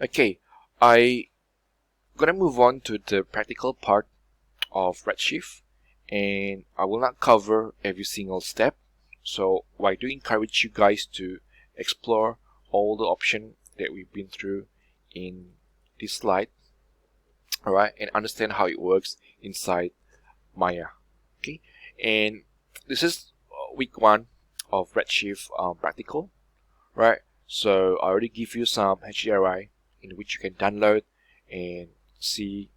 Okay, I'm gonna move on to the practical part of Redshift, and I will not cover every single step. So I do encourage you guys to explore all the options that we've been through in this slide, alright, and understand how it works inside Maya. Okay, and this is week 1 of Redshift practical, right? So I already give you some HDRI in which you can download and see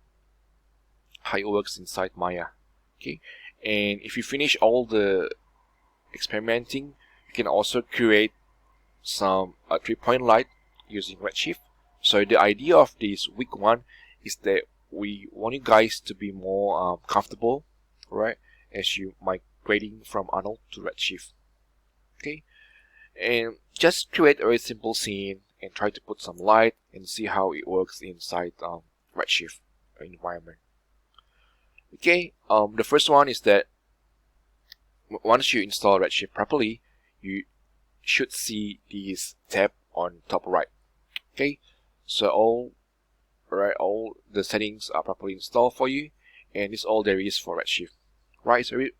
how it works inside Maya. Okay, and if you finish all the experimenting, you can also create some 3-point light using Redshift. So the idea of this week 1 is that we want you guys to be more comfortable, right, as you migrating from Arnold to Redshift. Okay, and just create a very simple scene and try to put some light and see how it works inside Redshift environment. Okay, the first one is that once you install Redshift properly, you should see this tab on top right. Okay, so all the settings are properly installed for you, and this is all there is for Redshift. Right, it's very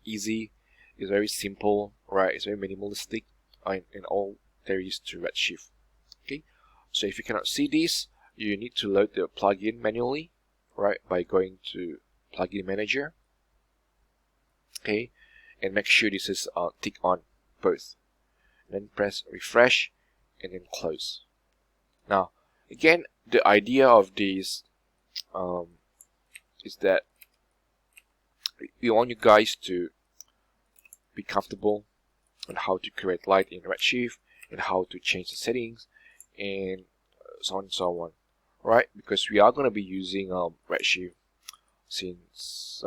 easy, it's very simple, right? It's very minimalistic, and all there is to Redshift. Okay, so if you cannot see this, you need to load the plugin manually, right, by going to Plugin Manager. Okay, and make sure this is tick on both. Then press refresh and then close. Now, again, the idea of this is that we want you guys to be comfortable on how to create light in Redshift and how to change the settings and so on and so on, right? Because we are going to be using Redshift since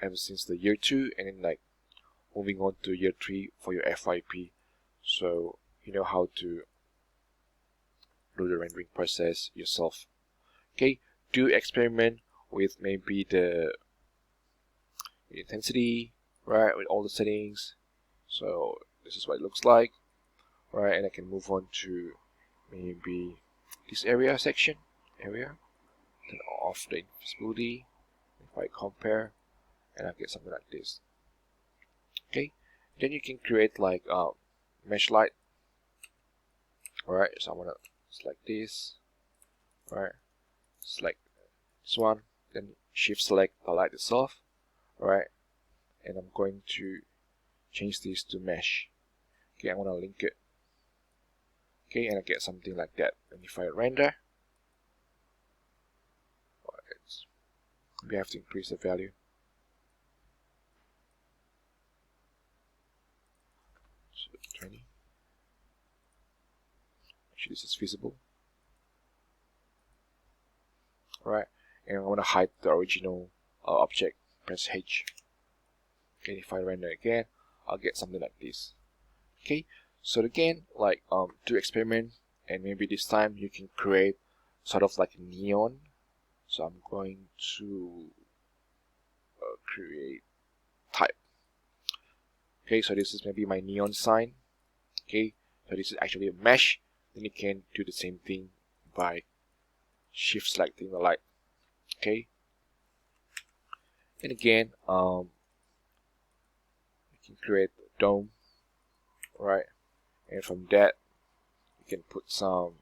ever since the year 2, and then like moving on to year 3 for your FYP, so you know how to do the rendering process yourself. Okay, do experiment with maybe the intensity, right, with all the settings. So this is what it looks like, right? And I can move on to maybe this area section, turn off the invisibility. If I compare, and I get something like this. Okay, then you can create like mesh light. Alright, so I'm gonna select this, right? Select this one, then shift select the light itself, right? And I'm going to change this to mesh. Okay, I'm gonna link it. Okay, and I get something like that. And if I render, we have to increase the value. So 20. Actually, this is visible. Right, and I want to hide the original object. Press H. Okay, if I render again, I'll get something like this. Okay, so again, like do experiment, and maybe this time you can create sort of like neon. So I'm going to create type. Okay, so this is maybe my neon sign. Okay, so this is actually a mesh. Then you can do the same thing by shift selecting the light. Okay, and again, you can create a dome, right? And from that, you can put some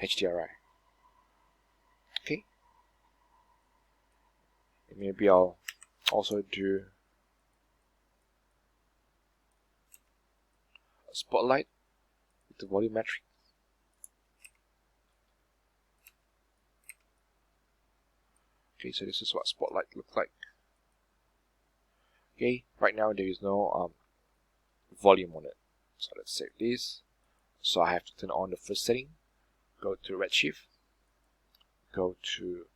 HDRI. Okay, and maybe I'll also do a spotlight with the volumetric. Okay, so this is what spotlight looks like. Okay, right now there is no volume on it. So let's save this. So I have to turn on the first setting. Go to Redshift. Go to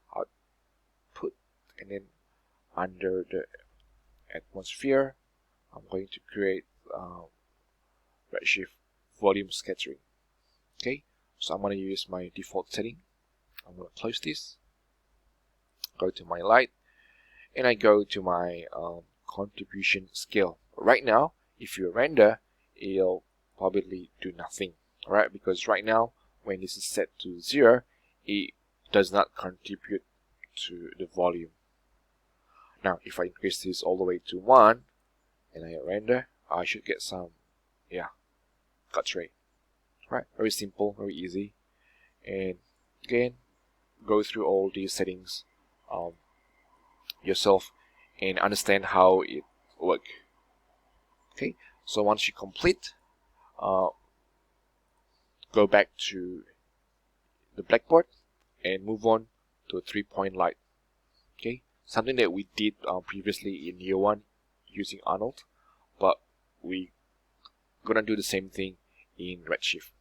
Output, and then under the atmosphere, I'm going to create Redshift volume scattering. Okay, so I'm going to use my default setting. I'm going to close this. Go to my light, and I go to my contribution scale. Right now, if you render, it'll probably do nothing, right? Because right now when this is set to 0, it does not contribute to the volume. Now, if I increase this all the way to 1 and I render, I should get some, cut rate. Right, very simple, very easy. And again, go through all these settings yourself and understand how it works. Okay, so once you complete, go back to the blackboard and move on to a 3-point light. Okay, something that we did previously in year 1 using Arnold, but we gonna do the same thing in Redshift.